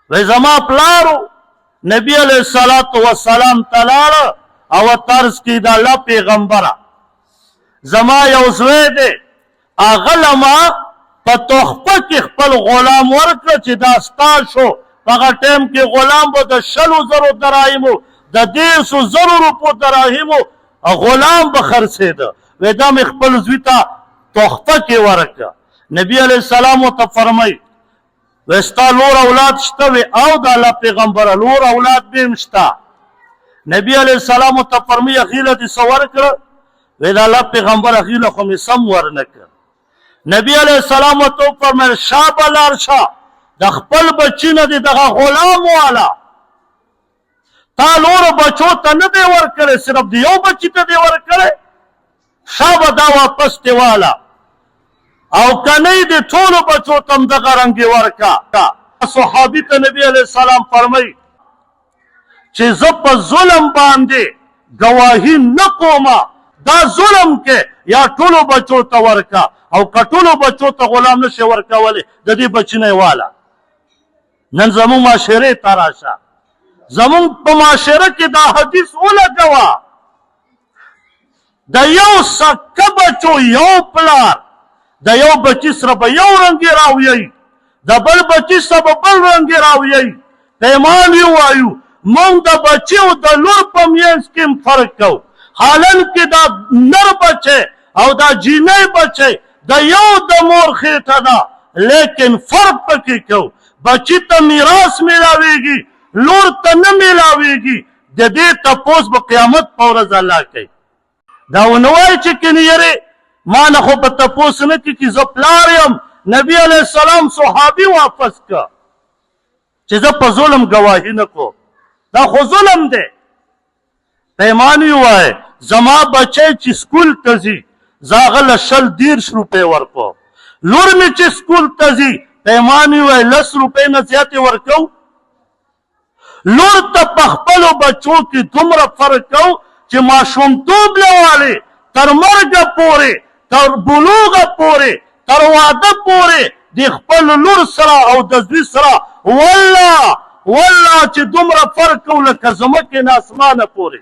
وی زما پلارو نبی علیہ الصلوۃ والسلام تلاړه او طرز کې د الله پیغمبره زما یو زوی دی هغه لما په تحفه کې خپل غلام ورکړه چې دا ستا شو په هغه ټایم کې غلام به د 100,000 دراهمو د 100,000 روپو دراهمو غلام به خرڅېده وی دا مې خپل زوی ته تحفه کې ورکړه نبی علیہ السلام ورته فرمایي وی ستا لور اولاد شته وی او د الله پیغمبره لور اولاد به هم شته نبی علیہ السلام ورته فرمایي هغې له دې څه ورکړه وی د الله پیغمبر هغې له خو مې سم ورنه کړ نبی علیہ السلام ورته وفرمیل شا به لاړ شه د خپل بچي نه دې دغه غلام واله تا نورو بچو ته نه دی ورکړی صرف د یو بچي ته دی ورکړی شا به دا واپس دې واله او که نه یې د ټولو بچو ته هم دغه رنګې ورکه صحابي ته نبي علیه السلام فرمایي چې زه په ظلم باندې ګواهي نه کومه دا ظلم کې یا ټولو بچو ته ورکه او که ټولو بچو ته غلام نشي ورکولی د دې بچي نه یې واله نن زموږ معاشرې ته راشه زموږ په معاشره کې دا حدیث ولګوه د یو سکه بچو یو پلار د یو بچي سره به یو رنګې راویي د بل بچي سره به بل رنګې راویي پیمان یې ووایو موږ د بچي او د لور په منځ کې هم فرق کوو حالن کې دا نر بچی او دا جینۍ بچی د یو د مور خېټه ده لیکن فرق پکې کوو بچي ته میراث میلاویږي لور ته نه میلاویږي د دې تپوس به قیامت په ورځ الله کوي دا ونه وایي چې کنې یرې ما نه خو په تپوس نه کړي چې زه پلار یم نبي علیه السلام صحابي واپس که چې زه په ظلم ګواهي نه کوم دا خو ظلم دی پیمان یې ووایه زما بچی چې سکول ته ځي زه هغه له 100-150 روپۍ ورکوم لور مې چې سکول ته ځي پیمان یې ووایه 10 روپۍ نه زیاتې ورکوو لور ته په خپلو بچو کې دومره فرق کوو چې ماشومتوب له والې تر مرګه پورې تر بلوغه پورې تر واده پورې د خپل لور سره او د زوی سره والله چې دومره فرق کوو لکه ځمکې نه اسمانه پورې